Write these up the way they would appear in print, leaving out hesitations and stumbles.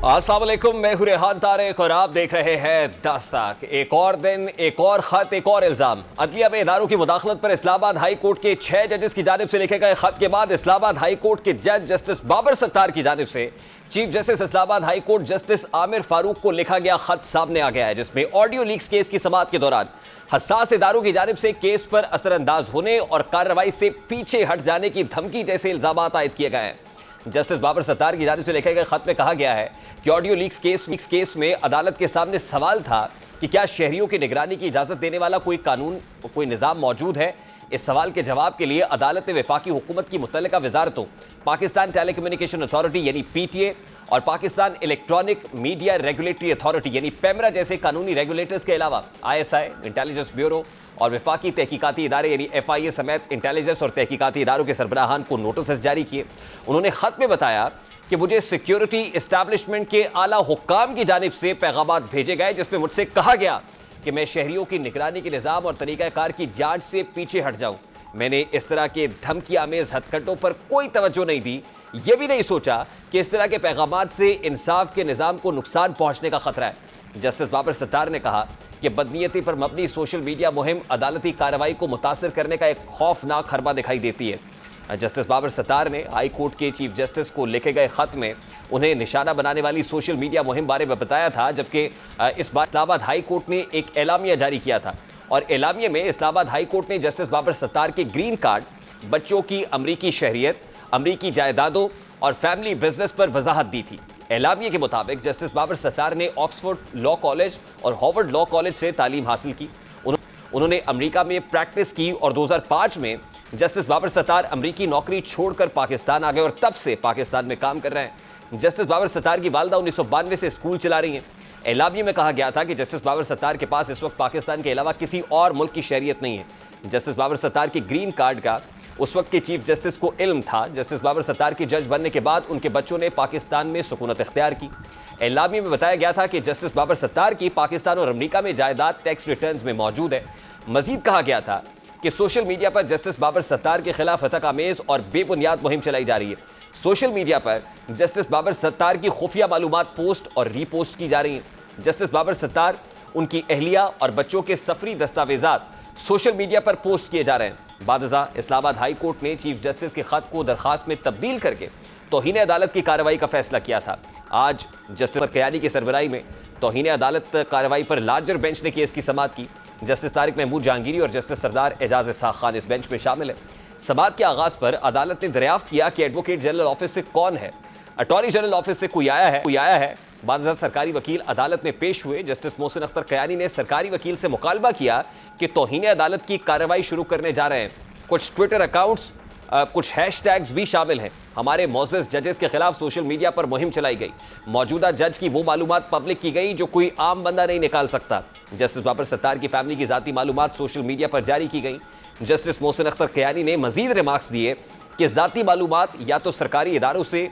अस्सलाम वालेकुम, मैं हूं रेहान तारिक और आप देख रहे हैं दस्तक। एक और दिन, एक और खत, एक और इल्जाम। अदलिया में इदारों की मुदाखलत पर इस्लामाबाद हाई कोर्ट के 6 जजेस की जानिब से लिखे गए खत के बाद इस्लामाबाद हाई कोर्ट के जज जस्टिस बाबर सत्तार की जानिब से chief justice Islamabad high court justice Aamir Farooq को लिखा गया खत सामने आ गया है, जिसमें ऑडियो लीक्स केस की समाअत के दौरान हसास इदारों की जानिब से केस पर असरअंदाज होने और कार्रवाई से पीछे हट जाने की धमकी जैसे इल्जाम आयद किए गए हैं। जस्टिस बाबर सत्तार की जानिब से लिखे गए खत में कहा गया है कि ऑडियो लीक्स केस में अदालत के सामने सवाल था कि क्या शहरियों की निगरानी की इजाजत देने वाला कोई कानून, कोई निज़ाम मौजूद है। इस सवाल के जवाब के लिए अदालत ने वफाकी हुकूमत की मुतल्लिका वजारतों पाकिस्तान टेलीकम्युनिकेशन अथॉरिटी यानी PTA और Pakistan electronic media regulatory authority यानी पेमरा जैसे कानूनी रेगुलेटर्स के अलावा ISI, इंटेलिजेंस ब्यूरो और वफाकी तहकीकाती इदारे यानी FIA समेत इंटेलिजेंस और तहकीकाती इदारों के सरबराहान को नोटिस जारी किए। उन्होंने खत में बताया कि मुझे सिक्योरिटी इस्टेब्लिशमेंट के आला हुक्काम की जानिब से पैगामात भेजे गए, जिसमें मुझसे कहा गया कि मैं शहरियों की निगरानी के निज़ाम और तरीक़ाकार की जांच से पीछे हट जाऊं। मैंने इस तरह के धमकी आमेज हथकंडों पर कोई तवज्जो नहीं दी। यह भी नहीं सोचा कि इस तरह के पैगामात से इंसाफ के निज़ाम को नुकसान पहुंचने का खतरा है। जस्टिस बाबर सत्तार ने कहा कि बदनीयती पर मबनी सोशल मीडिया मुहिम अदालती कार्रवाई को मुतासर करने का एक खौफनाक हरबा दिखाई देती है। जस्टिस बाबर सत्तार ने हाई कोर्ट के चीफ जस्टिस को लिखे गए खत में उन्हें निशाना बनाने वाली सोशल मीडिया मुहिम बारे में बताया था, जबकि इस बार इस्लामाबाद हाई कोर्ट ने एक एलामिया जारी किया था और एलामिया में इस्लामाबाद हाई कोर्ट ने जस्टिस बाबर सत्तार के ग्रीन कार्ड, बच्चों की अमरीकी शहरियत, अमरीकी जायदादों और फैमिली बिजनेस पर वजाहत दी थी। एलामिया के मुताबिक जस्टिस बाबर सत्तार ने ऑक्सफोर्ड लॉ कॉलेज और हार्वर्ड लॉ कॉलेज से तालीम हासिल की। उन्होंने अमेरिका में प्रैक्टिस की और 2005 में जस्टिस बाबर सत्तार अमरीकी नौकरी छोड़कर पाकिस्तान आ गए और तब से पाकिस्तान में काम कर रहे हैं। जस्टिस बाबर सत्तार की वालदा 1992 से स्कूल चला रही हैं। एलामिया में कहा गया था कि जस्टिस बाबर सत्तार के पास इस वक्त पाकिस्तान के अलावा किसी और मुल्क की शहरियत नहीं है। जस्टिस बाबर सत्तार के ग्रीन कार्ड का उस वक्त के चीफ जस्टिस को इल्म था। जस्टिस बाबर सत्तार के जज बनने के बाद उनके बच्चों ने पाकिस्तान में सुकूनत इख्तियार की। एलामिया में बताया गया था कि जस्टिस बाबर सत्तार की पाकिस्तान और अमेरिका में जायदाद टैक्स रिटर्न्स में मौजूद है। मजीद कहा गया था कि सोशल मीडिया पर जस्टिस बाबर सत्तार के खिलाफ हतक आमेज और बेबुनियाद मुहिम चलाई जा रही है। सोशल मीडिया पर जस्टिस बाबर सत्तार की खुफिया मालूमात पोस्ट और रीपोस्ट की जा रही हैं। जस्टिस बाबर सत्तार, उनकी अहलिया और बच्चों के सफरी दस्तावेजात सोशल मीडिया पर पोस्ट किए जा रहे हैं। बादजा इस्लामाबाद हाई कोर्ट ने चीफ जस्टिस के खत को दरखास्त में तब्दील करके तौहीन अदालत की कार्रवाई का फैसला किया था। आज जस्टिस कयानी की सरबराही में तौहीन अदालत कार्रवाई पर लार्जर बेंच ने केस की समाअत की। जस्टिस तारिक महमूद जहांगीरी और जस्टिस सरदार एजाज इसहाक खान इस बेंच में शामिल है। समाअत के आगाज पर अदालत ने दरियाफ्त किया कि एडवोकेट जनरल ऑफिस से कौन है। अटॉर्नी जनरल ऑफिस से कोई आया है। बाद सरकारी वकील अदालत में पेश हुए। जस्टिस मोहसिन अख्तर कयानी ने सरकारी वकील से मुकालबा किया कि तौहीन अदालत की कार्रवाई शुरू करने जा रहे हैं। कुछ ट्विटर अकाउंट्स, कुछ हैशटैग्स भी शामिल हैं। हमारे मोअज़्ज़ज़ जजेस के खिलाफ सोशल मीडिया पर मुहिम चलाई गई। मौजूदा जज की वो मालूमात पब्लिक की गई जो कोई आम बंदा नहीं निकाल सकता। जस्टिस बाबर सत्तार की फैमिली की ज़ाती मालूमात सोशल मीडिया पर जारी की गई। जस्टिस मोहसिन अख्तर कयानी ने मजीद रिमार्क्स दिए कि ज़ाती मालूमात या तो सरकारी इदारों से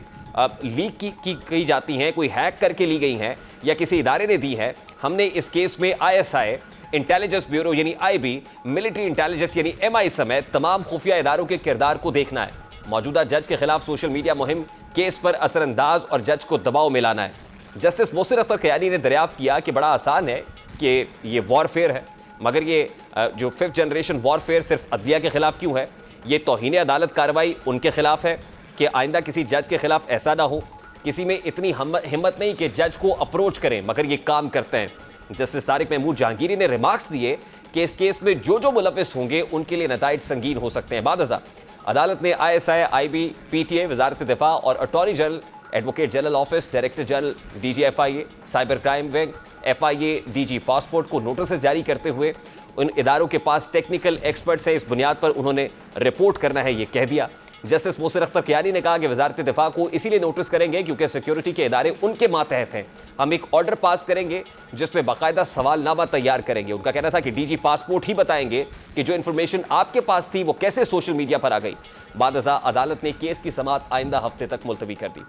लीक की जाती हैं, कोई हैक करके ली गई हैं या किसी इदारे ने दी है। हमने इस केस में ISI, इंटेलिजेंस ब्यूरो यानी IB, मिलिट्री इंटेलिजेंस यानी MI समेत तमाम खुफिया इदारों के किरदार को देखना है। मौजूदा जज के खिलाफ सोशल मीडिया मुहिम केस पर असरअंदाज और जज को दबाव में लाना है। जस्टिस मोहसिन अख्तर कयानी ने दरियाफ्त किया कि बड़ा आसान है कि ये वॉरफेयर है, मगर ये जो 5th जनरेशन वॉरफेयर सिर्फ अदलिया के खिलाफ क्यों है। ये तौहीन अदालत कार्रवाई उनके खिलाफ है कि आइंदा किसी जज के खिलाफ ऐसा ना हो। किसी में इतनी हिम्मत नहीं कि जज को अप्रोच करें, मगर ये काम करते हैं। जस्टिस तारिक महमूद जहांगीरी ने रिमार्क्स दिए कि इस केस में जो मुलव्विस होंगे उनके लिए नताइज संगीन हो सकते हैं। बादजा अदालत ने ISI, IB, PTA, वजारत दिफा और attorney general, advocate general office, director general DG FIA, cyber crime wing, FIA, DG passport को नोटिस जारी करते हुए उन इदारों के पास टेक्निकल एक्सपर्ट्स है, इस बुनियाद पर उन्होंने रिपोर्ट करना है, ये कह दिया। जस्टिस मोहसिन अख्तर कयानी ने कहा कि वजारत दिफा को इसीलिए नोटिस करेंगे क्योंकि सिक्योरिटी के इदारे उनके मातहत हैं। हम एक ऑर्डर पास करेंगे जिसमें बाकायदा सवालनामा तैयार करेंगे। उनका कहना था कि DG पासपोर्ट ही बताएंगे कि जो इन्फॉर्मेशन आपके पास थी वो कैसे सोशल मीडिया पर आ गई। बादजा अदालत ने केस की समाअत आइंदा हफ्ते तक मुलतवी कर दी।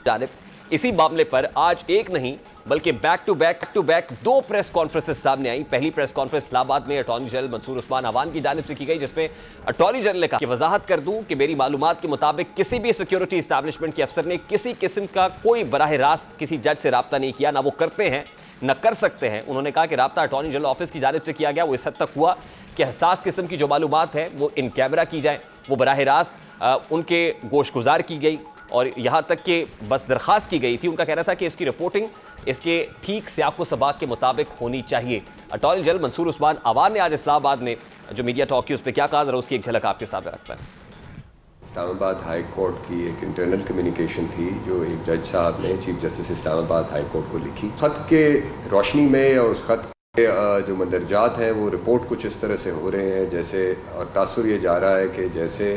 जानिब इसी मामले पर आज एक नहीं बल्कि बैक टू बैक दो प्रेस कॉन्फ्रेंसेस सामने आई। पहली प्रेस कॉन्फ्रेंस इस्लामाबाद में अटॉर्नी जनरल मंसूर उस्मान अवान की जानिब से की गई, जिसमें अटॉर्नी जनरल ने कहा कि वजाहत कर दूं कि मेरी मालूमात के मुताबिक किसी भी सिक्योरिटी एस्टैब्लिशमेंट के अफसर ने किसी किस्म का कोई बराह रास्त किसी जज से राब्ता नहीं किया, ना वो करते हैं न कर सकते हैं। उन्होंने कहा कि राब्ता अटॉर्नी जनरल ऑफिस की जानिब से किया गया, वो इस हद तक हुआ कि हसास किस्म की जो मालूमात है वो इन कैमरा की जाए, वो बराह रास्त उनके गोशगुजार की गई और यहाँ तक कि बस दरख्वास्त की गई थी। उनका कहना था कि इसकी रिपोर्टिंग इसके ठीक सियाक़ो सबाक़ के मुताबिक होनी चाहिए। अटॉर्नी जनरल मंसूर उस्मान अवान ने आज इस्लामाबाद में जो मीडिया टॉक की उस पर क्या कहा, जरा उसकी एक झलक आपके सामने रखता है। इस्लामाबाद हाई कोर्ट की एक इंटरनल कम्युनिकेशन थी जो एक जज साहब ने chief justice Islamabad high court को लिखी। ख़त के रोशनी में और उस ख़त के जो मंदरजात हैं वो रिपोर्ट कुछ इस तरह से हो रहे हैं जैसे, और तासुर ये जा रहा है कि जैसे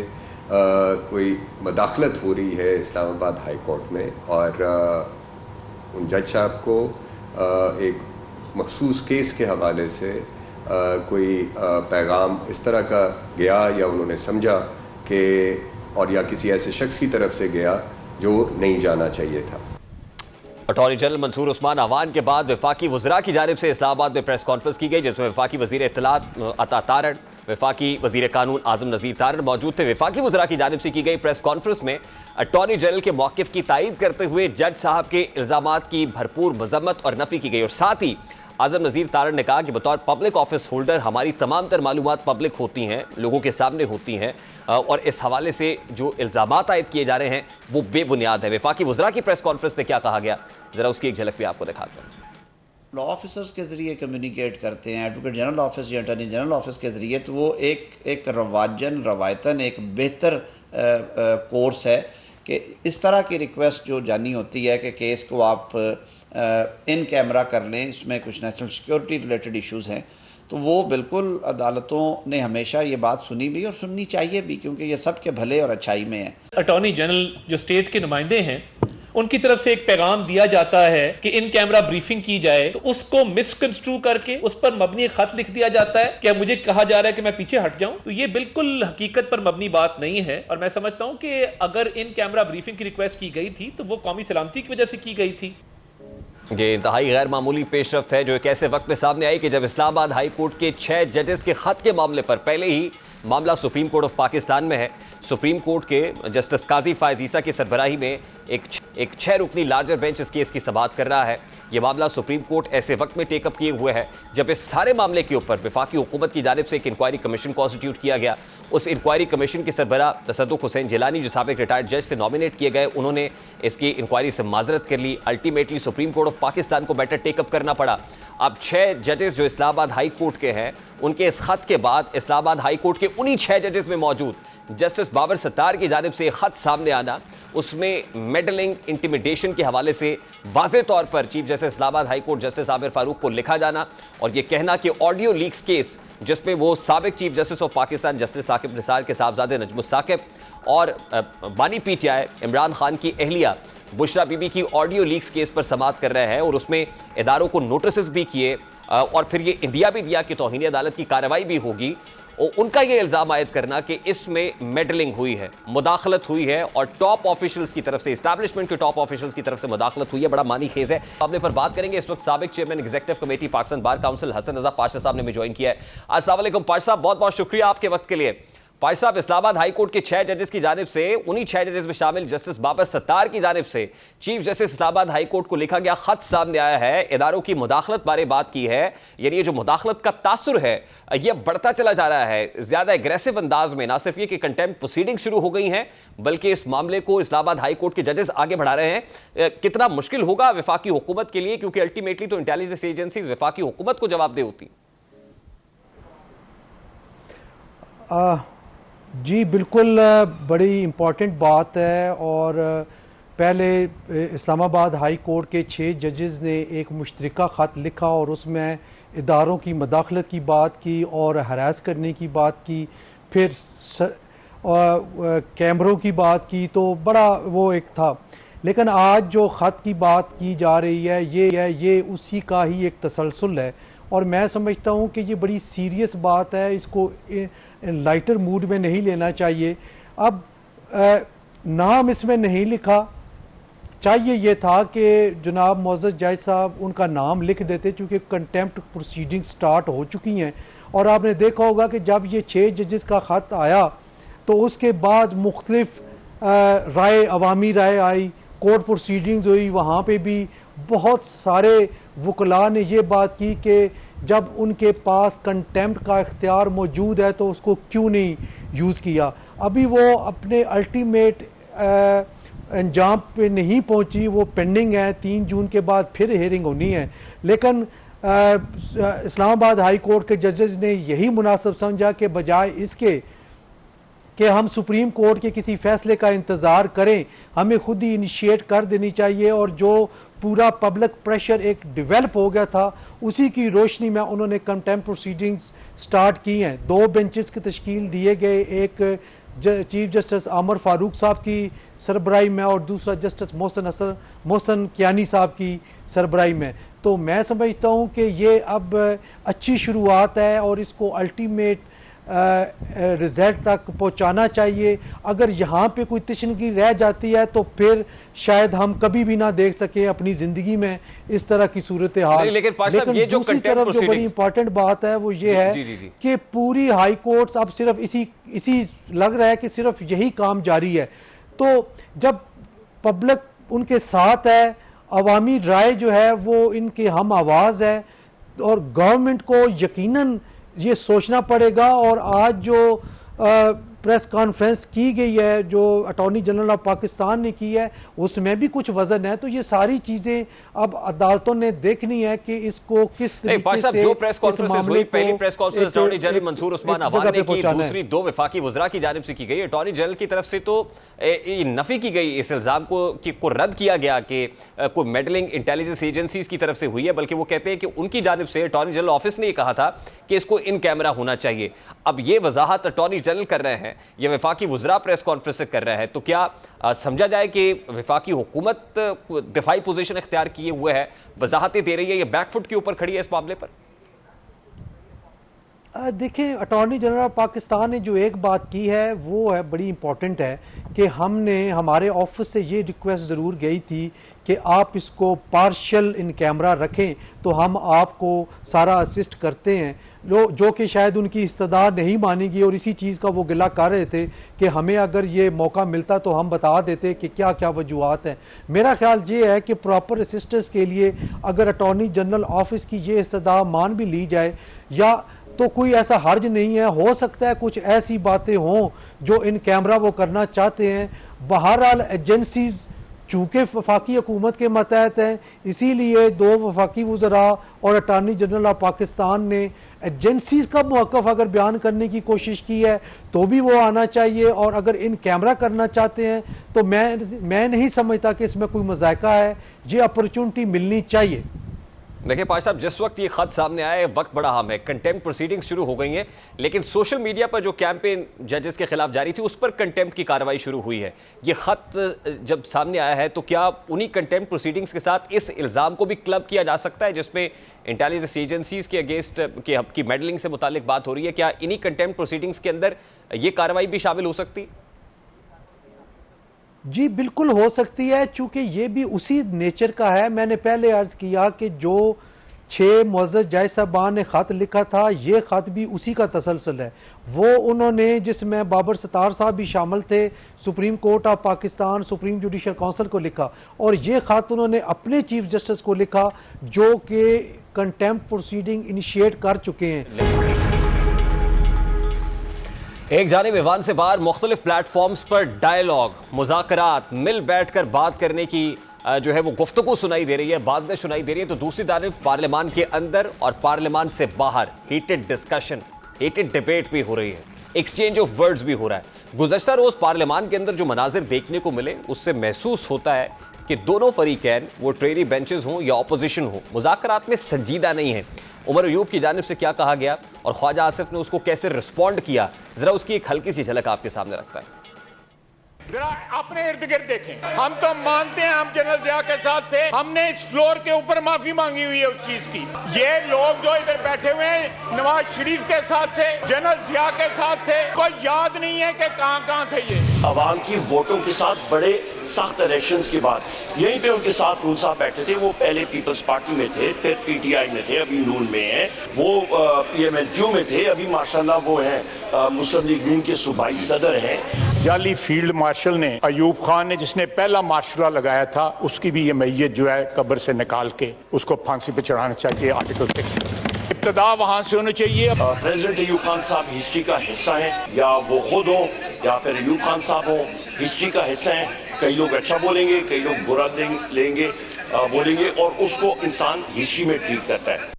कोई मदाखलत हो रही है इस्लामाबाद हाई कोर्ट में और उन जज साहब को एक मखसूस केस के हवाले से कोई पैगाम इस तरह का गया या उन्होंने समझा कि और या किसी ऐसे शख्स की तरफ से गया जो नहीं जाना चाहिए था। अटॉर्नी जनरल मंसूर उस्मान अवान के बाद वफाकी वज़रा की जानिब से इस्लामाबाद में प्रेस कॉन्फ्रेंस की गई, जिसमें वफाकी वज़ीर इत्तलात अता तारड़, वफाकी वज़ीर कानून आज़म नज़ीर तारड़ मौजूद थे। वफाकी वज़रा की जानिब से की गई प्रेस कॉन्फ्रेंस में अटॉर्नी जनरल के मौक़िफ़ की तायीद करते हुए जज साहब के इल्ज़ामात की भरपूर मज़म्मत और नफ़ी की गई और साथ ही आज़म नज़ीर तारड़ ने कहा कि बतौर पब्लिक ऑफिस होल्डर हमारी तमाम तर मालूमात पब्लिक होती हैं, लोगों के सामने होती हैं और इस हवाले से जो इल्ज़ामात आयद किए जा रहे हैं वो बेबुनियाद है। वफाकी वज़रा की प्रेस कॉन्फ्रेंस में क्या कहा गया, ज़रा उसकी एक झलक भी आपको दिखाते हैं। लॉ ऑफिसर्स के ज़रिए कम्युनिकेट करते हैं, एडवोकेट जनरल ऑफिस या अटॉर्नी जनरल ऑफिस के ज़रिए, तो वो एक रवायतन एक बेहतर कोर्स है कि इस तरह की रिक्वेस्ट जो जानी होती है कि केस को आप इन कैमरा कर लें, इसमें कुछ नेशनल सिक्योरिटी रिलेटेड इश्यूज़ हैं, तो वो बिल्कुल अदालतों ने हमेशा ये बात सुनी भी और सुननी चाहिए भी, क्योंकि ये सब के भले और अच्छाई में है। अटॉर्नी जनरल जो स्टेट के नुमाइंदे हैं उनकी तरफ से एक पैगाम दिया जाता है कि इन कैमरा ब्रीफिंग की जाए, तो उसको मिसकंस्ट्रू करके उस पर मबनी खत लिख दिया जाता है कि मुझे कहा जा रहा है कि मैं पीछे हट जाऊं, तो ये बिल्कुल हकीकत पर मबनी बात नहीं है। और मैं समझता हूं कि अगर इन कैमरा ब्रीफिंग की रिक्वेस्ट की गई थी तो वो कौमी सलामती की वजह से की गई थी। ये इंतहाई गैर मामूली पेशरफ्त है जो एक ऐसे वक्त में सामने आई कि जब इस्लामाबाद हाई कोर्ट के 6 जजेस के खत के मामले पर पहले ही मामला सुप्रीम कोर्ट ऑफ पाकिस्तान में है। सुप्रीम कोर्ट के जस्टिस काजी फायज ईसा की सरबराही में एक 6 रुकनी लार्जर बेंच इस केस की समाअत कर रहा है। ये मामला सुप्रीम कोर्ट ऐसे वक्त में टेकअप किए हुए है जब इस सारे मामले के ऊपर वफाकी हुकूमत की जानिब से एक इंक्वायरी कमीशन कॉन्स्टिट्यूट किया गया। उस इंक्वायरी कमीशन के सरबराह तसद्दुक़ हुसैन जिलानी जो साबिक रिटायर्ड जज से नॉमिनेट किए गए, उन्होंने इसकी इंक्वायरी से माजरत कर ली। Ultimately supreme court of Pakistan को मैटर टेकअप करना पड़ा। अब 6 जजेस जो इस्लामाबाद हाई कोर्ट के हैं, उनके इस खत के बाद इस्लामाबाद हाई कोर्ट के उन्हीं 6 जजेस में मौजूद जस्टिस बाबर सत्तार की जानिब से खत सामने आना, उसमें मेडलिंग इंटिमिडेशन के हवाले से वाज़े तौर पर chief justice Islamabad high court justice Aamir Farooq को लिखा जाना और यह कहना कि ऑडियो लीक्स केस जिसमें वो साबिक chief justice of Pakistan justice Saqib Nisar के साहबजादे नजमुस साकिब और बानी पीटीआई इमरान खान की अहलिया बुशरा बीबी की ऑडियो लीक्स केस पर समाअत कर रहे हैं और उसमें इदारों को नोटिस भी किए और फिर ये इंदिया भी दिया कि तौहीन अदालत की कार्रवाई भी होगी। और उनका ये इल्ज़ाम आयद करना कि इसमें मेडलिंग हुई है, मुदाखलत हुई है और टॉप ऑफिशियल्स की तरफ से, इस्टेब्लिशमेंट के टॉप ऑफिशियल्स की तरफ से मुदाखलत हुई है, बड़ा मानी खेज है। मामले पर बात करेंगे। इस वक्त साबिक chairman executive committee Pakistan bar council Hasan Raza Pasha साहब ने भी ज्वाइन किया है। अस्सलाम वालेकुम पाशा साहब, बहुत बहुत शुक्रिया आपके वक्त के लिए। पाशा साहब, इस्लामाबाद हाई कोर्ट के 6 जजेस की जानिब से, उन्हीं 6 जजेस में शामिल जस्टिस बाबर सत्तार की जानिब से chief justice Islamabad high court को लिखा गया खत सामने आया है। इदारों की मुदाखलत बारे बात की है, यानी ये जो मुदाखलत का तासुर है ये बढ़ता चला जा रहा है ज्यादा एग्रेसिव अंदाज में। ना सिर्फ ये कि कंटेम्प्ट प्रोसीडिंग शुरू हो गई हैं, बल्कि इस मामले को इस्लामाबाद हाई कोर्ट के जजेस आगे बढ़ा रहे हैं। कितना मुश्किल होगा वफाकी हुकूमत के लिए, क्योंकि अल्टीमेटली तो इंटेलिजेंस एजेंसीज वफाकी हुकूमत को जवाबदेह होती। जी बिल्कुल, बड़ी इम्पॉर्टेंट बात है। और पहले इस्लामाबाद हाई कोर्ट के 6 जजेस ने एक मुश्तरका ख़त लिखा और उसमें इदारों की मदाखलत की बात की और हरास करने की बात की, फिर कैमरों की बात की, तो बड़ा वो एक था। लेकिन आज जो ख़त की बात की जा रही है ये उसी का ही एक तसलसल है और मैं समझता हूँ कि ये बड़ी सीरियस बात है, इसको लाइटर मूड में नहीं लेना चाहिए। अब नाम इसमें नहीं लिखा, चाहिए ये था कि जनाब मोअज़्ज़ज़ जज साहब उनका नाम लिख देते, चूँकि कंटेम्प्ट प्रोसीडिंग स्टार्ट हो चुकी हैं। और आपने देखा होगा कि जब ये 6 जजेस का ख़त आया तो उसके बाद मुख्तलिफ राय, अवामी राय आई, कोर्ट प्रोसीडिंग्स हुई, वहाँ पे भी बहुत सारे वकला ने ये बात की कि जब उनके पास कंटेम्प्ट का इख्तियार मौजूद है तो उसको क्यों नहीं यूज़ किया। अभी वो अपने अल्टीमेट अंजाम पे नहीं पहुंची, वो पेंडिंग है। 3 जून के बाद फिर हेयरिंग होनी है। लेकिन इस्लामाबाद हाई कोर्ट के जजेस ने यही मुनासिब समझा कि बजाय इसके कि हम सुप्रीम कोर्ट के किसी फैसले का इंतज़ार करें, हमें खुद ही इनिशिएट कर देनी चाहिए। और जो पूरा पब्लिक प्रेशर एक डेवलप हो गया था, उसी की रोशनी में उन्होंने कंटेम्प्ट प्रोसीडिंग्स स्टार्ट की हैं। 2 बेंचेस की तश्कील दिए गए, एक चीफ जस्टिस आमर फारूक साहब की सरबराही में और दूसरा जस्टिस मोहसन कियानी साहब की सरबराही में। तो मैं समझता हूँ कि ये अब अच्छी शुरुआत है और इसको अल्टीमेट रिजल्ट तक पहुँचाना चाहिए। अगर यहाँ पे कोई तशनगी रह जाती है तो फिर शायद हम कभी भी ना देख सके अपनी ज़िंदगी में इस तरह की सूरत हाल। लेकिन दूसरी तरफ जो बड़ी इंपॉर्टेंट बात है वो ये है कि पूरी हाई कोर्ट्स अब सिर्फ इसी लग रहा है कि सिर्फ यही काम जारी है। तो जब पब्लिक उनके साथ है, अवामी राय जो है वो इनके हम आवाज़ है, और गवर्नमेंट को यकीनन ये सोचना पड़ेगा। और आज जो प्रेस कॉन्फ्रेंस की गई है जो अटॉर्नी जनरल ऑफ पाकिस्तान ने की है, उसमें भी कुछ वजन है। तो ये सारी चीज़ें अब अदालतों ने देखनी है कि इसको किस तरीके से जो प्रेस कॉन्फ्रेंस हुई, पहली press conference attorney general Mansoor Usman Awan ने की, दूसरी 2 वफाकी वज़रा की जानिब से की गई। अटॉर्नी जनरल की तरफ से तो नफ़ी की गई, इस इल्ज़ाम को रद्द किया गया कि कोई मेडलिंग इंटेलिजेंस एजेंसीज की तरफ से हुई है, बल्कि वो कहते हैं कि उनकी जानिब से अटॉर्नी जनरल ऑफिस ने कहा था कि इसको इन कैमरा होना चाहिए। अब ये वजाहत अटॉर्नी जनरल कर रहे हैं, ये वफाकी वज़रा प्रेस कॉन्फ्रेंस से कर रहा है, तो क्या समझा जाए कि वफाकी हुकूमत दिफाई पोजीशन इख्तियार किए हुए है, वजाहतें दे रही है, ये बैकफुट के ऊपर खड़ी है इस मामले पर? देखिए, अटॉर्नी जनरल ऑफ पाकिस्तान ने जो एक बात की है वो है बड़ी इंपॉर्टेंट है कि हमने हमारे ऑफिस से ये रिक्वेस्ट ज़रूर गई थी कि आप इसको पार्शियल इन कैमरा रखें तो हम आपको सारा असिस्ट करते हैं, जो कि शायद उनकी इस्तदाद नहीं मानेगी। और इसी चीज़ का वो गिला कर रहे थे कि हमें अगर ये मौका मिलता तो हम बता देते कि क्या क्या वजूहत हैं। मेरा ख्याल ये है कि प्रॉपर असिस्टेंस के लिए अगर अटॉर्नी जनरल ऑफिस की ये इस्तदाद मान भी ली जाए या तो कोई ऐसा हर्ज नहीं है। हो सकता है कुछ ऐसी बातें हों जो इन कैमरा वो करना चाहते हैं। बहरहाल एजेंसीज़ चूँकि वफाकी हुकूमत के मतहत हैं, इसीलिए 2 वफाकी वज़रा और अटॉर्नी जनरल ऑफ पाकिस्तान ने एजेंसीज़ का मौक़िफ़ अगर बयान करने की कोशिश की है तो भी वो आना चाहिए। और अगर इन कैमरा करना चाहते हैं तो मैं नहीं समझता कि इसमें कोई मज़ायका है, ये अपॉर्चुनिटी मिलनी चाहिए। देखिए पाश साहब, जिस वक्त ये खत सामने आया वक्त बड़ा अहम है, कंटेम्प्ट प्रोसीडिंग्स शुरू हो गई हैं, लेकिन सोशल मीडिया पर जो कैंपेन जजेस के खिलाफ जारी थी उस पर कंटेम्प्ट की कार्रवाई शुरू हुई है। ये खत जब सामने आया है तो क्या उन्हीं कंटेम्प्ट प्रोसीडिंग्स के साथ इस इल्ज़ाम को भी क्लब किया जा सकता है जिसमें इंटेलिजेंस एजेंसीज के अगेंस्ट की मेडलिंग से मुतालिक बात हो रही है? क्या इन्हीं कंटेम्प्ट प्रोसीडिंग्स के अंदर ये कार्रवाई भी शामिल हो सकती है? जी बिल्कुल हो सकती है, चूँकि ये भी उसी नेचर का है। मैंने पहले अर्ज़ किया कि जो 6 मुअज़्ज़ज़ जज साहबान ने ख़त लिखा था, ये ख़त भी उसी का तसलसल है। वो उन्होंने, जिसमें बाबर सत्तार साहब भी शामिल थे, supreme court of Pakistan, supreme judicial council को लिखा, और ये ख़त उन्होंने अपने चीफ जस्टिस को लिखा जो कि कंटेम्प्ट प्रोसीडिंग इनिशिएट कर चुके हैं। एक जानिब ईवान से बाहर मुख्तलिफ प्लेटफॉर्म्स पर डायलॉग, मुज़ाकरात, मिल बैठ कर बात करने की जो है वो गुफ्तगू सुनाई दे रही है, बाज़ें सुनाई दे रही है, तो दूसरी जानिब पार्लियामान के अंदर और पार्लियामान से बाहर हीटेड डिस्कशन, हीटेड डिबेट भी हो रही है, एक्सचेंज ऑफ वर्ड्स भी हो रहा है। गुज़श्ता रोज़ पार्लियामान के अंदर जो मनाजिर देखने को मिले उससे महसूस होता है कि दोनों फरीकैन, वो ट्रेरी बेंचेस हों या अपोजिशन हो, मुज़ाकरात में संजीदा नहीं है। उमर अयूब की जानिब से क्या कहा गया और ख्वाजा आसिफ ने उसको कैसे रिस्पॉन्ड किया, जरा उसकी एक हल्की सी झलक आपके सामने रखता है। जरा अपने इर्द गिर्द देखें। हम तो मानते हैं हम जनरल ज़िया के साथ थे, हमने इस फ्लोर के ऊपर माफी मांगी हुई है उस चीज की। ये लोग जो इधर बैठे हुए हैं नवाज शरीफ के साथ थे, जनरल ज़िया के साथ थे, कोई याद नहीं है कि कहां थे। ये अवाम की वोटों के साथ बड़े सख्त इलेक्शंस के बाद यहीं पे उनके साथ नून साहब बैठे थे। वो पहले पीपल्स पार्टी में थे, फिर पीटीआई में थे, अभी नून में हैं। वो पीएमएलक्यू में थे, अभी माशाल्लाह वो हैं मुस्लिम लीग नून के सूबाई सदर हैं। जाली फील्ड मार्शल ने अयूब खान ने जिसने पहला मार्शल लगाया था, उसकी भी ये मैयत जो है कब्र से निकाल के उसको फांसी पे चढ़ाना चाहिए। आर्टिकल 6 इब्तदा वहां से होनी चाहिए। प्रेसिडेंट अयूब खान साहब हिस्ट्री का हिस्सा हैं, या वो खुद हो या फिर अयूब खान साहब हो, हिस्ट्री का हिस्सा हैं। कई लोग अच्छा बोलेंगे, कई लोग बुरा बोलेंगे और उसको इंसान हिस्ट्री में ट्रीट करता है।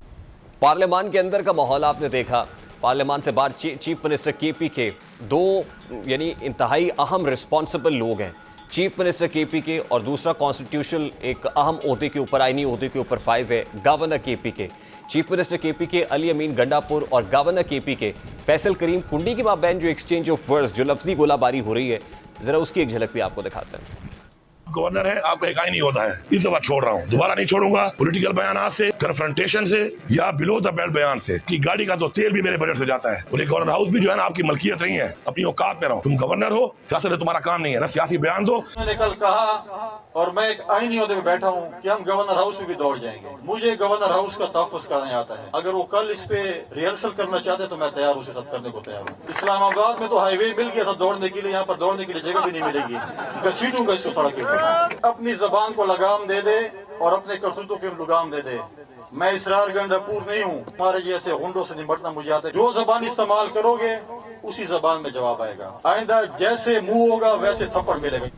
पार्लियामान के अंदर का माहौल आपने देखा। पार्लियामान से बाहर चीफ मिनिस्टर केपी के दो यानी इंतहाई अहम रिस्पॉन्सिबल लोग हैं, चीफ मिनिस्टर केपी के और दूसरा कॉन्स्टिट्यूशनल एक अहम ओहदे के ऊपर, आईनी ओहदे के ऊपर फाइज है गवर्नर केपी के। चीफ मिनिस्टर केपी के अली अमीन गंडापुर और गवर्नर केपी के फैसल करीम कुंडी के माबैन जो एक्सचेंज ऑफ वर्ड्स, जो लफ्जी गोलाबारी हो रही है, जरा उसकी एक झलक भी आपको दिखाते हैं। गवर्नर है, आपका एक आईनी होता है। इस दफा छोड़ रहा हूँ, दोबारा नहीं छोड़ूंगा। पॉलिटिकल बयानात से, कन्फ्रंटेशन से या बिलो द बेल्ट बयान से कि गाड़ी का तो तेल भी मेरे बजट से जाता है। और एक गवर्नर हाउस भी जो है ना आपकी मलकियत नहीं है, अपनी औकात में रहो। तुम गवर्नर हो, सियासत में तुम्हारा काम नहीं है ना, सियासी बयान दो। मैंने कल कहा और मैं एक आईनी ओहदे पे बैठा हूँ कि हम गवर्नर हाउस में भी दौड़ जाएंगे। मुझे गवर्नर हाउस का तहफ़्फ़ुज़ करने आता है। अगर वो कल इस पे रिहर्सल करना चाहते तो मैं तैयार उसके साथ करने को तैयार हूँ। इस्लामाबाद में तो हाईवे मिल गया था दौड़ने के लिए, यहाँ पर दौड़ने के लिए जगह भी नहीं मिलेगी। घसीटूंगा इसको सड़क के ऊपर। अपनी जबान को लगाम दे दे और अपने करतूतों के लगाम दे दे। मैं इसरार गंडापुर नहीं हूँ। हमारे जैसे हुंडों से निपटना मुझे आता है। जो जबान इस्तेमाल करोगे उसी जबान में जवाब आएगा। आइंदा जैसे मुंह होगा वैसे थप्पड़ मिलेगा।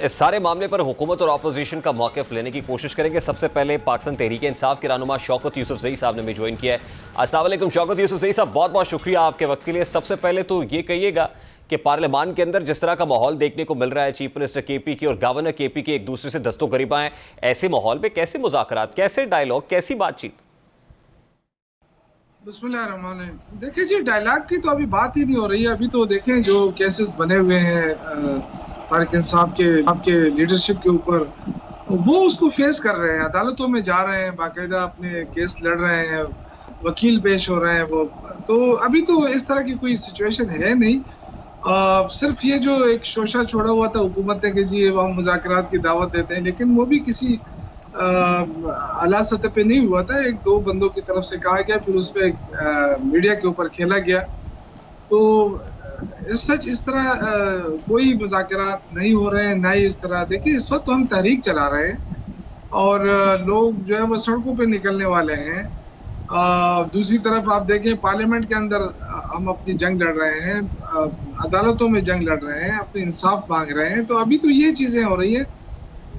इस सारे मामले पर हुकूमत और अपोजिशन का मौक़िफ़ लेने की कोशिश करेंगे। सबसे पहले पाकिस्तान तहरीक इंसाफ के रहनुमा शौकत यूसुफजई साहब ने भी ज्वाइन किया है। अस्सलाम वालेकुम शौकत यूसुफजई साहब, बहुत बहुत शुक्रिया आपके वक्त के लिए। सबसे पहले तो ये कहिएगा कि पार्लियामान के अंदर जिस तरह का माहौल देखने को मिल रहा है, चीफ मिनिस्टर केपी की और गवर्नर केपी के एक दूसरे से दस्तों करीबा हैं, ऐसे माहौल में कैसे मुज़ाकरात, कैसे डायलॉग, कैसी बातचीत? बिस्मिल्लाहिर्रहमानिर्रहीम। देखिए जी, डायलॉग की तो अभी बात ही नहीं हो रही है। अभी तो देखें जो केसेस बने हुए हैं तहरीक इंसाफ के लीडरशिप के ऊपर, वो उसको फेस कर रहे हैं, अदालतों में जा रहे हैं, बाकायदा अपने केस लड़ रहे हैं, वकील पेश हो रहे हैं। वो तो अभी तो इस तरह की कोई सिचुएशन है नहीं। सिर्फ ये जो एक शोशा छोड़ा हुआ था हुकूमत ने कि जी हम मुज़ाकरात की दावत देते हैं, लेकिन वो भी किसी आला सतह पे नहीं हुआ था। एक दो बंदों की तरफ से कहा गया, फिर उस पर मीडिया के ऊपर खेला गया। तो सच इस तरह कोई मुज़ाकरात नहीं हो रहे हैं, ना ही इस तरह। देखिए इस वक्त तो हम तहरीक चला रहे हैं और लोग जो है वो सड़कों पे निकलने वाले हैं। दूसरी तरफ आप देखें पार्लियामेंट के अंदर हम अपनी जंग लड़ रहे हैं, अदालतों में जंग लड़ रहे हैं, अपने इंसाफ मांग रहे हैं। तो अभी तो ये चीज़ें हो रही हैं,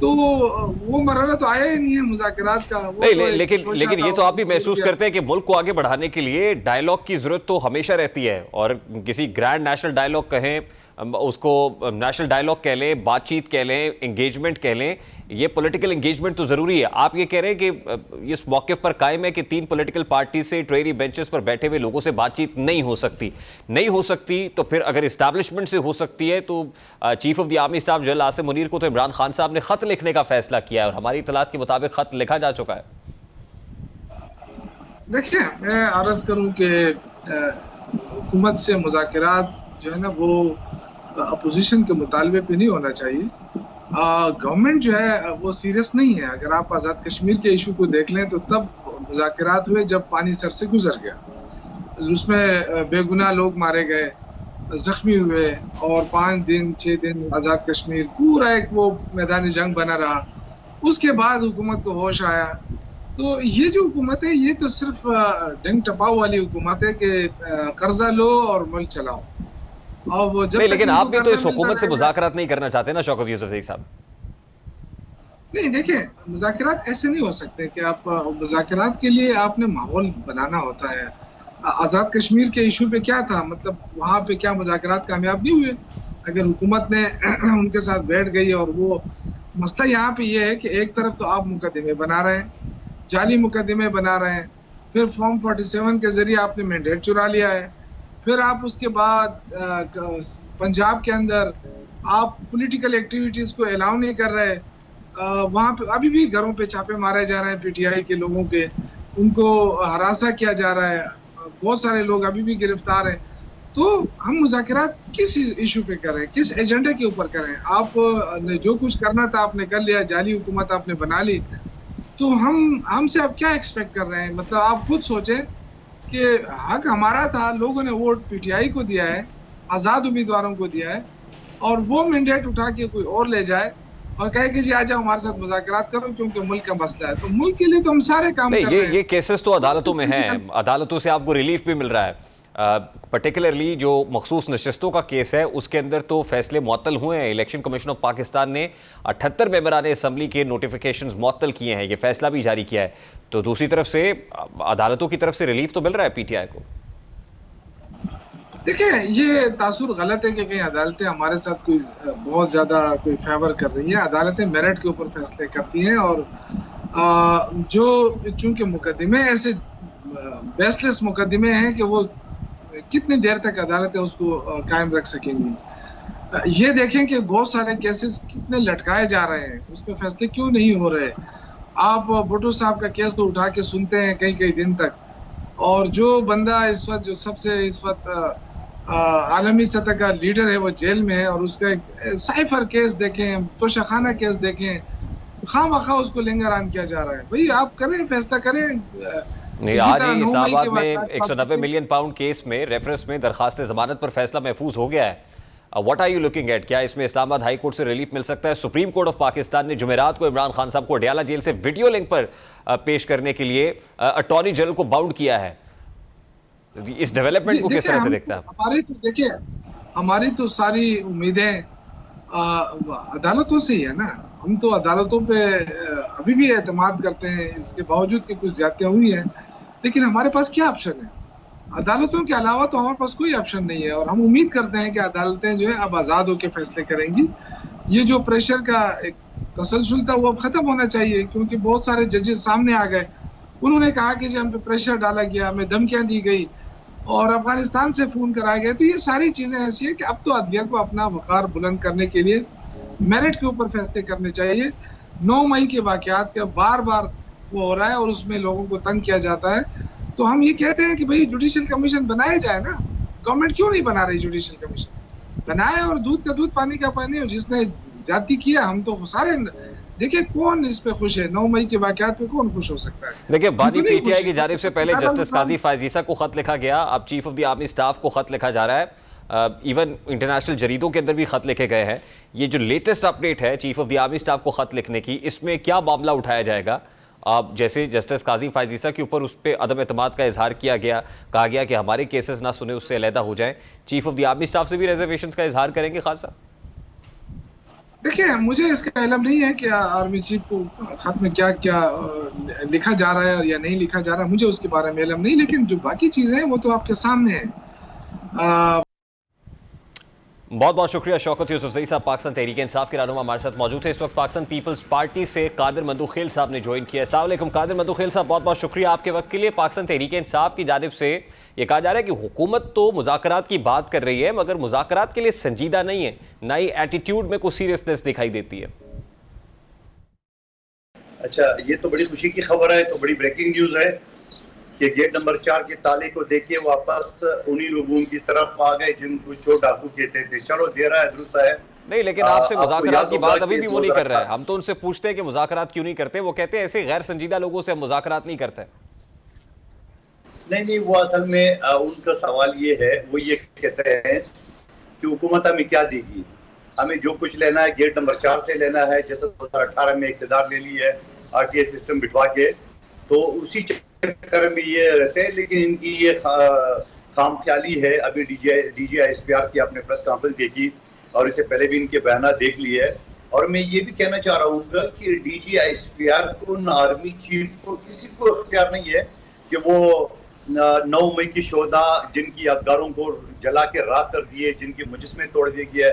तो वो मरहला तो आया ही नहीं है मुज़ाकरात का। नहीं, लेकिन ये तो आप भी महसूस करते हैं कि मुल्क को आगे बढ़ाने के लिए डायलॉग की जरूरत तो हमेशा रहती है, और किसी ग्रैंड नेशनल डायलॉग कहें, उसको नेशनल डायलॉग कह लें, बातचीत कह लें, एंगेजमेंट कह लें, ये पॉलिटिकल एंगेजमेंट तो ज़रूरी है। आप ये कह रहे हैं कि इस मौके पर कायम है कि तीन पॉलिटिकल पार्टी से ट्रेरी बेंचेस पर बैठे हुए लोगों से बातचीत नहीं हो सकती, तो फिर अगर इस्टेब्लिशमेंट से हो सकती है तो chief of the army staff general Asim Munir को तो इमरान खान साहब ने ख़त लिखने का फैसला किया है और हमारी इतलात के मुताबिक ख़त लिखा जा चुका है। देखिए मैं अर्ज़ करूँ कि हुकूमत से मुज़ाकरात जो है ना वो अपोजिशन के मुतालबे पे नहीं होना चाहिए। गवर्नमेंट जो है वो सीरियस नहीं है। अगर आप आज़ाद कश्मीर के इशू को देख लें तो तब मुज़ाकरात हुए जब पानी सर से गुजर गया, उसमें बेगुनाह लोग मारे गए, जख्मी हुए, और 5 दिन 6 दिन आज़ाद कश्मीर पूरा एक वो मैदानी जंग बना रहा। उसके बाद हुकूमत को होश आया। तो ये जो हुकूमत है ये तो सिर्फ डंग टपाव वाली हुकूमत है कि कर्जा लो और मुल्क चलाओ। और वो जब नहीं, लेकिन आप भी तो इस हुकूमत से मुज़ाकरात नहीं करना चाहते ना शौकत यूसुफजई साहब? नहीं, देखिए मुज़ाकरात ऐसे नहीं हो सकते कि आप मुज़ाकरात के लिए आपने माहौल बनाना होता है। आज़ाद कश्मीर के इशू पे क्या था, मतलब वहाँ पे क्या मुज़ाकरात कामयाब नहीं हुए? अगर हुकूमत ने उनके साथ बैठ गई, और वो मसला यहाँ पे ये है कि एक तरफ तो आप मुकदमे बना रहे हैं, जाली मुकदमे बना रहे हैं, फिर फॉर्म 47 के जरिए आपने मैंडेट चुरा लिया है, फिर आप उसके बाद पंजाब के अंदर आप पॉलिटिकल एक्टिविटीज़ को अलाउ नहीं कर रहे। वहाँ पे अभी भी घरों पे छापे मारे जा रहे हैं पीटीआई के लोगों के, उनको हरासा किया जा रहा है, बहुत सारे लोग अभी भी गिरफ्तार हैं। तो हम मुज़ाकरात किस इशू पे करें, किस एजेंडे के ऊपर करें? आप ने जो कुछ करना था आपने कर लिया, जाली हुकूमत आपने बना ली, तो हमसे आप क्या एक्सपेक्ट कर रहे हैं? मतलब आप खुद सोचें कि हक हमारा था, लोगों ने वोट पीटीआई को दिया है, आज़ाद उम्मीदवारों को दिया है, और वो मैंडेट उठा के कोई और ले जाए और कहे कि जी आ जाओ हमारे साथ मुज़ाकरात करो क्योंकि मुल्क का मसला है। तो मुल्क के लिए तो हम सारे काम कर रहे हैं। ये केसेस तो अदालतों में हैं, अदालतों से आपको रिलीफ भी मिल रहा है। पर्टिकुलरली जो मखसूस नशिस्तों का केस है उसके अंदर तो फैसले मुअत्तल हुए हैं। इलेक्शन कमीशन ऑफ पाकिस्तान ने 78 मेंबरान असम्बली के नोटिफिकेशंस मुअत्तल किए हैं, ये फैसला भी जारी किया है। तो दूसरी तरफ से अदालतों की तरफ से रिलीफ तो मिल रहा है पीटीआई को। देखिए, ये तासुर गलत है कि कहीं अदालतें हमारे साथ कोई बहुत ज़्यादा कोई फेवर कर रही है। अदालतें मेरिट के ऊपर फैसले करती हैं, और जो चूंकि मुकदमे ऐसे बेसलेस मुकदमे हैं कि वो कितनी देर तक अदालतें उसको कायम रख सकेंगी। ये देखें कि बहुत सारे केसेस कितने लटकाए जा रहे हैं, उस पर फैसले क्यों नहीं हो रहे। आप भुट्टो साहब का केस तो उठा के सुनते हैं कई कई दिन तक, और जो बंदा इस वक्त जो सबसे इस वक्त आलमी सतह का लीडर है वो जेल में है, और उसका एक साइफर केस देखें, तोशाखाना केस देखें, खामखा उसको लिंगरान किया जा रहा है। भाई आप करें, फैसला करें। नहीं, आज ही इस्लामाबाद में 190 मिलियन पाउंड केस में रेफरेंस में दरखास्त जमानत पर फैसला महफूज हो गया है। What are you looking at? क्या इसमें इस्लामाबाद हाई कोर्ट से रिलीफ मिल सकता है? सुप्रीम कोर्ट ऑफ पाकिस्तान ने जुमेरात को इमरान खान साहब को अडयाला जेल से वीडियो लिंक पर पेश करने के लिए अटॉर्नी जनरल को बाउंड किया है। इस डेवलपमेंट को किस तरह से देखता है? हमारी तो सारी उम्मीदें अदालतों से ही है ना। हम तो अदालतों पे अभी भी एतमाद करते हैं, इसके बावजूद कि कुछ ज्यादतियां हुई हैं, लेकिन हमारे पास क्या ऑप्शन है? अदालतों के अलावा तो हमारे पास कोई ऑप्शन नहीं है, और हम उम्मीद करते हैं कि अदालतें जो है अब आज़ाद होकर फैसले करेंगी। ये जो प्रेशर का एक तसलसल था वो अब खत्म होना चाहिए, क्योंकि बहुत सारे जजेस सामने आ गए, उन्होंने कहा कि जी हम पे प्रेशर डाला गया, हमें धमकियां दी गई और अफगानिस्तान से फोन कराए गए। तो ये सारी चीजें ऐसी है कि अब तो अदलिया को अपना वक़ार बुलंद करने के लिए मेरिट के ऊपर फैसले करने चाहिए। 9 मई के वाकयात का बार बार वो हो रहा है और उसमें लोगों को तंग किया जाता है। तो हम ये कहते हैं कि भाई जुडिशल कमीशन बनाया जाए ना। गवर्नमेंट क्यों नहीं बना रही जुडिशल कमीशन? बनाए और दूध का दूध पानी का पानी। और जिसने ज्यादती किया, हम तो सारे देखिए कौन इस पे खुश है? 9 मई के वाकयात पे कौन खुश हो सकता है? देखिए, बानी पीटीआई की जानिब से पहले जस्टिस काजी फायज ईसा को खत लिखा गया, अब chief of the army staff को खत लिखा जा रहा है, इवन इंटरनेशनल जरीदों के अंदर भी खत लिखे गए हैं। ये जो लेटेस्ट अपडेट है chief of the army staff को खत लिखने की, इसमें क्या मामला उठाया जाएगा? जैसे जस्टिस काजी फायज ईसा के ऊपर उस पर अदम एतमाद का इजहार किया गया, कहा गया कि हमारे केसेस ना सुने उससे अलहदा हो जाएं, chief of the army staff से भी रिजर्वेशंस का इजहार करेंगे खान साहब? देखिए, मुझे इसका इल्म नहीं है कि आर्मी चीफ को खत में क्या क्या लिखा जा रहा है या नहीं लिखा जा रहा है, मुझे उसके बारे में इल्म नहीं। लेकिन जो बाकी चीज़ें हैं वो तो आपके सामने है। बहुत बहुत शुक्रिया शौकत यूसुफजई साहब, पाकिस्तान तहरीक इंसाफ के रहनुमा हमारे साथ मौजूद थे। इस वक्त पाकिस्तान पीपल्स पार्टी से कादिर मंदुखेल साहब ने ज्वाइन किया। अस्सलाम वालेकुम कादिर मंदुखेल साहब, बहुत बहुत शुक्रिया आपके वक्त के लिए। पाकिस्तान तहरीक इंसाफ की जानिब से ये कहा जा रहा है कि हुकूमत तो मुज़ाकरात की बात कर रही है, मगर मुज़ाकरात के लिए संजीदा नहीं है, ना ही एटीट्यूड में कुछ सीरियसनेस दिखाई देती है। अच्छा, ये तो बड़ी खुशी की खबर है, तो बड़ी ब्रेकिंग न्यूज़ है कि गेट नंबर 4 के ताले को देख के वापस उन्हीं लोगों की तरफ आ गए जिनको चोर डाकू कहते थे। चलो, दे रहा है, दुरुस्त है। नहीं, लेकिन आपसे मुज़ाकरात की बात अभी भी वो नहीं कर रहा है। हम तो उनसे पूछते हैं कि मुज़ाकरात क्यों नहीं करते, वो कहते हैं ऐसे गैर संजीदा लोगों से हम मुज़ाकरात नहीं करते। नहीं, वो असल में उनका सवाल ये है, वो ये कहते हैं कि हुकूमत हमें क्या देगी, हमें जो कुछ लेना है गेट नंबर 4 से लेना है। जैसे 2018 में इक़्तिदार ले ली है RTA सिस्टम बिठवा के, तो उसी चक्कर में ये रहते हैं। लेकिन इनकी ये खामख्याली है। अभी DG ISPR की आपने प्रेस कॉन्फ्रेंस देखी और इससे पहले भी इनके बयान देख लिए है। और मैं ये भी कहना चाह रहा हूँ कि DG ISPR को न आर्मी चीफ को किसी को इख्तियार नहीं है कि वो 9 मई की शोधा जिनकी यादगारों को जला के राख कर दिए, जिनके मुजस्मे तोड़ दिए गए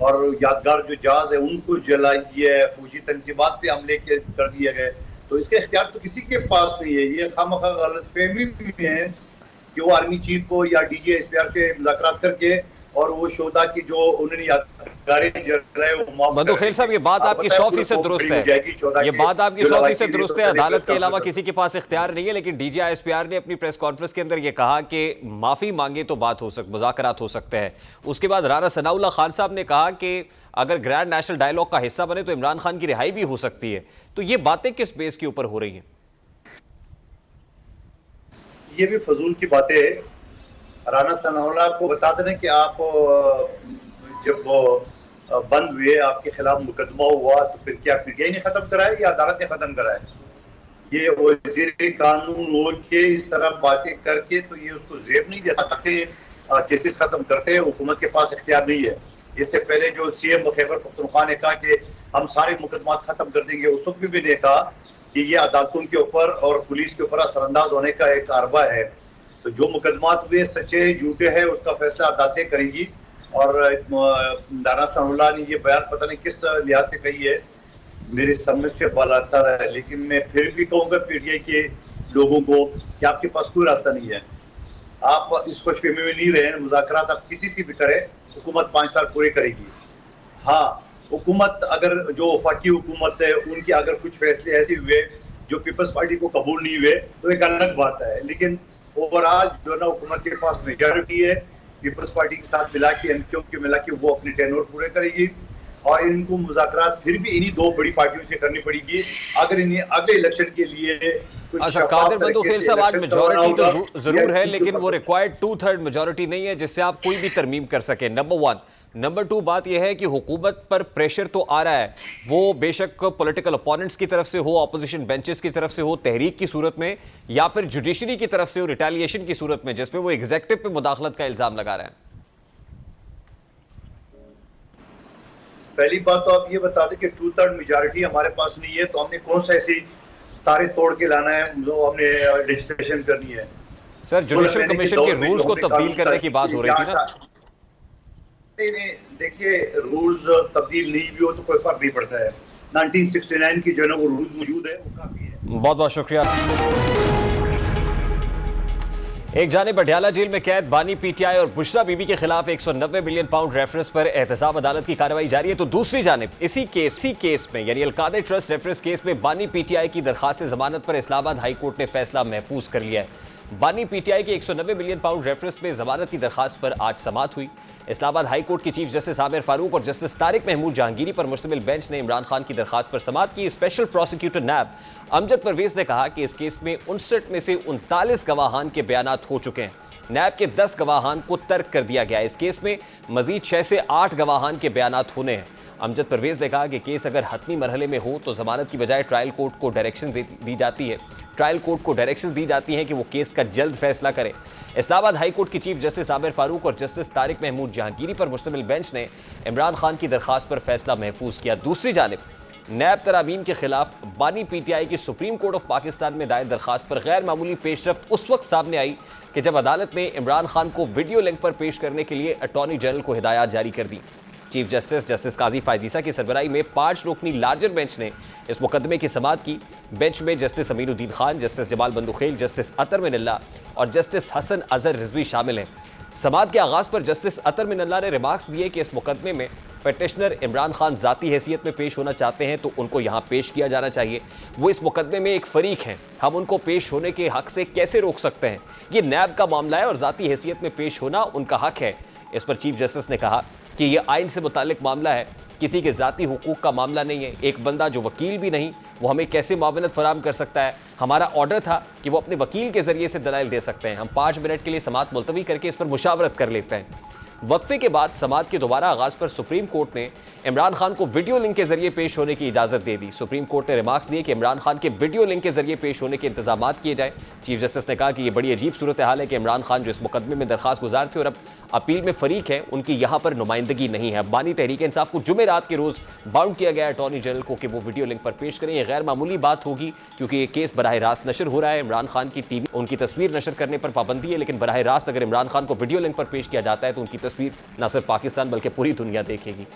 और यादगार जो जहाज है उनको जलाई है, फौजी तंजीमात पे हमले कर दिए गए, तो इसके इख्तियार तो किसी के पास नहीं है। ये खामखा गलतफहमी भी है कि वो आर्मी चीफ को या DG ISPR से मुलाकात करके और वो शोधा की जो उन्होंने गाड़ी जल रहा है वो माफ मधु खेल साहब, ये बात आपकी 100% दुरुस्त है। ये बात आपकी 100% दुरुस्त है। अदालत के अलावा किसी के पास इख्तियार नहीं है, लेकिन DGISPR ने अपनी प्रेस कॉन्फ्रेंस के अंदर ये कहा कि माफी मांगे तो बात हो मुज़ाकरात हो सकते हैं। उसके बाद राना सनाउल्लाह खान साहब ने कहा कि अगर ग्रैंड नेशनल डायलॉग का हिस्सा बने तो इमरान खान की रिहाई भी हो सकती है। तो ये बातें किस बेस के ऊपर हो रही हैं? ये भी फजूल की बातें है। राना सनाउल्लाह को बता देना कि आप जब बंद हुए, आपके खिलाफ मुकदमा हुआ, तो फिर क्या पीटीआई ने खत्म कराया या अदालत ने खत्म कराया? ये वज़ीर कानून हो के इस तरह बातें करके तो ये उसको जेब नहीं देता ताकि केसेस खत्म करते हैं। हुकूमत के पास इख्तियार नहीं है। इससे पहले जो CM खैबर पख्तूनख्वा ने कहा कि हम सारे मुकदमात खत्म कर देंगे, उस वक्त भी ने कहा कि ये अदालतों के ऊपर और पुलिस के ऊपर असरअंदाज होने का एक अरबा है। तो जो मुकदमात हुए सच्चे झूठे हैं उसका फैसला अदालतें करेंगी। और राना सनाउल्लाह ने ये बयान पता नहीं किस लिहाज से कही है, मेरे समझ से बाल आता है। लेकिन मैं फिर भी कहूँगा PTI के लोगों को कि आपके पास कोई रास्ता नहीं है। आप इस खुशफहमी में नहीं रहे। मुज़ाकरात आप किसी से भी करें, हुकूमत 5 साल पूरे करेगी। हाँ, हुकूमत अगर जो वफाकी हुकूमत है उनके अगर कुछ फैसले ऐसे हुए जो पीपल्स पार्टी को कबूल नहीं हुए तो एक अलग बात है। लेकिन ओवरऑल जो ना हुकूमत के पास मेजॉरिटी है, पीपल्स पार्टी के साथ मिला के MQ के मिला के वो अपने टेन्योर पूरे करेगी। और इनको मुज़ाकरात फिर भी इन्हीं 2 बड़ी पार्टियों से करनी पड़ेगी अगर इन्हें अगले इलेक्शन के लिए। अच्छा कादिर बंदू खेल साहब, आज मेजॉरिटी तो जरूर है लेकिन वो रिक्वायर्ड 2/3 मेजॉरिटी नहीं है जिससे आप कोई भी तरमीम कर सके, नंबर 1। नंबर 2 बात यह है कि हुकूमत पर प्रेशर तो आ रहा है, वो बेशक पॉलिटिकल अपोनेंट्स की तरफ से हो, ऑपोजिशन बेंचेस की तरफ से हो, तहरीक की सूरत में, या फिर जुडिशरी की तरफ से हो, रिटेलिएशन की सूरत में, जिसमें वो एग्जीक्यूटिव पे मुदाखलत का इल्जाम लगा रहे हैं। पहली बात तो आप ये बता दें कि 2/3 मेजॉरिटी हमारे पास नहीं है, तो हमने कौन सा ऐसी तारे तोड़ के लाना है जो हमने लेजिस्लेशन करनी है? सर जुडिशल कमीशन के रूल्स को तब्दील करने की बात हो रही थी ना। नहीं, देखिए रूल्स तब्दील नहीं भी हो तो कोई फर्क नहीं पड़ता है। 1969 की जो है वो रूल्स मौजूद है, वो काफी है। बहुत बहुत शुक्रिया। एक जानिब अडयाला जेल में कैद बानी PTI और बुशरा बीबी के खिलाफ 190 मिलियन पाउंड रेफरेंस पर एहतसाब अदालत की कार्रवाई जारी है, तो दूसरी जानिब इसी केस में यानी अलकादर ट्रस्ट रेफरेंस केस में बानी PTI की दरखास्त जमानत पर इस्लामाबाद हाई कोर्ट ने फैसला महफूज कर लिया है। बानी PTI के 190 मिलियन पाउंड रेफरेंस में जमानत की दरखास्त पर आज समाअत हुई। इस्लामाबाद हाई कोर्ट के चीफ जस्टिस आमिर फारूक और जस्टिस तारिक महमूद जहांगीरी पर मुश्तमिल बेंच ने इमरान खान की दरखास्त पर समाअत की। स्पेशल प्रोसिक्यूटर नैब अमजद परवेज ने कहा कि इस केस में 59 में से 39 गवाहान के बयानात हो चुके हैं। नैब के 10 गवाहान को तर्क कर दिया गया। इस केस में मजीद 6 से 8 गवाहान के बयानात होने हैं। अमजद परवेज ने कहा कि केस अगर हतमी मरहले में हो तो जमानत की बजाय ट्रायल कोर्ट को डायरेक्शन दी जाती है। ट्रायल कोर्ट को डायरेक्शन दी जाती हैं कि वो केस का जल्द फैसला करे। इस्लामाबाद हाई कोर्ट की चीफ जस्टिस आमिर फारूक और जस्टिस तारिक महमूद जहांगीरी पर मुश्तमिल बेंच ने इमरान खान की दरखास्त पर फैसला महफूज किया। दूसरी जानिब नैब तरामीम के खिलाफ बानी PTI की सुप्रीम कोर्ट ऑफ पाकिस्तान में दायर दरखास्त पर गैर मामूली पेशरफ्त उस वक्त सामने आई कि जब अदालत ने इमरान खान को वीडियो लिंक पर पेश करने के लिए अटॉर्नी जनरल को हिदायत जारी कर दी। चीफ जस्टिस काजी फायजीसा की सरबराही में 5 रुकनी लार्जर बेंच ने इस मुकदमे की समाअत की। बेंच में justice Aminuddin Khan, justice Jamal Mandokhail, justice Athar Minallah और जस्टिस हसन अजहर रिजवी शामिल हैं। समाअत के आगाज़ पर जस्टिस अतर मिनल्ला ने रिमार्क्स दिए कि इस मुकदमे में पेटिशनर इमरान खान ज़ाती हैसियत में पेश होना चाहते हैं तो उनको यहाँ पेश किया जाना चाहिए। वो इस मुकदमे में एक फ़रीक हैं, हम उनको पेश होने के हक़ से कैसे रोक सकते हैं? ये नैब का मामला है और ज़ाती हैसियत में पेश होना उनका हक़ है। इस पर चीफ जस्टिस ने कहा कि यह आइन से मुतालिक मामला है, किसी के ज़ाती हुकूक का मामला नहीं है। एक बंदा जो वकील भी नहीं वो हमें कैसे मुआवनत फराहम कर सकता है? हमारा ऑर्डर था कि वो अपने वकील के ज़रिए से दलाइल दे सकते हैं। हम 5 मिनट के लिए समाअत मुलतवी करके इस पर मुशावरत कर लेते हैं। वक्फे के बाद समाअत के दोबारा आगाज़ पर सुप्रीम कोर्ट ने इमरान खान को वीडियो लिंक के जरिए पेश होने की इजाज़त दे दी। सुप्रीम कोर्ट ने रिमार्क्स दिए कि इमरान खान के वीडियो लिंक के जरिए पेश होने के इंतजाम किए जाए। चीफ जस्टिस ने कहा कि यह बड़ी अजीब सूरत हाल है कि इमरान खान जो इस मुकदमे में दरखास्त गुजार थे और अब अपील में फरीक है, उनकी यहाँ पर नुमाइंदगी नहीं है। बानी तहरीक इंसाफ को जुमेरात के रोज़ बाउंड किया गया अटॉर्नी जनरल को कि वो वीडियो लिंक पर पेश करें। यह गैर मामूली बात होगी क्योंकि ये केस बराह रास्त नशर हो रहा है। इमरान खान की टीवी उनकी तस्वीर नशर करने पर पाबंदी है, लेकिन बराह रास्त अगर इमरान खान को वीडियो लिंक पर पेश किया जाता है तो उनकी तस्वीर न सिर्फ पाकिस्तान बल्कि पूरी दुनिया देखेगी।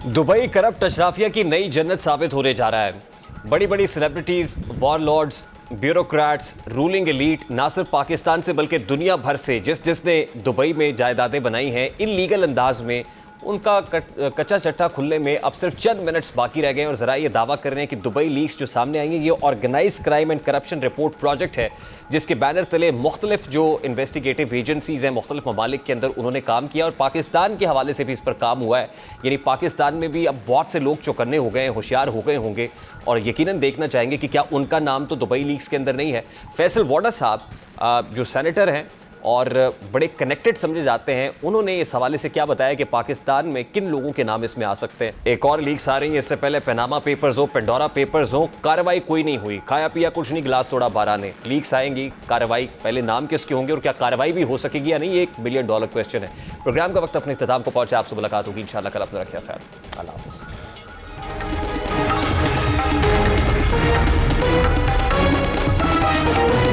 दुबई करप्ट अशराफिया की नई जन्नत साबित होने जा रहा है। बड़ी बड़ी celebrities, warlords, bureaucrats, ruling elite ना सिर्फ पाकिस्तान से बल्कि दुनिया भर से जिसने दुबई में जायदादें बनाई हैं इल्लीगल अंदाज में, उनका कच्चा चट्टा खुलने में अब सिर्फ चंद मिनट्स बाकी रह गए और ज़रा ये दावा कर रहे हैं कि दुबई लीक्स जो सामने आई हैं ये organise crime and corruption report project है, जिसके बैनर तले मुख्तलिफ जो इन्वेस्टिगेटिव एजेंसीज़ हैं मुख्तलिफ ममालिक के अंदर उन्होंने काम किया और पाकिस्तान के हवाले से भी इस पर काम हुआ है। यानी पाकिस्तान में भी अब बहुत से लोग चौकन्ने हो गए हैं, होशियार हो गए होंगे और यकीनन देखना चाहेंगे कि क्या उनका नाम तो दुबई लीक्स के अंदर नहीं है। फैसल वाडा साहब जो सेनेटर हैं और बड़े कनेक्टेड समझे जाते हैं, उन्होंने इस हवाले से क्या बताया कि पाकिस्तान में किन लोगों के नाम इसमें आ सकते हैं। एक और लीक्स आ रही है, इससे पहले पनामा पेपर्स हो, पेंडोरा पेपर्स हो, कार्रवाई कोई नहीं हुई, खाया पिया कुछ नहीं, गिलास तोड़ा 12 ने। लीक्स आएंगी, कार्रवाई, पहले नाम किसके होंगे और क्या कार्रवाई भी हो सकेगी या नहीं, ये $1 बिलियन क्वेश्चन है। प्रोग्राम का वक्त अपने इख्तिताम को पहुंचा, आपसे मुलाकात होगी इंशाल्लाह कल। अपना रखिए ख्याल, अल्लाह हाफ़िज़।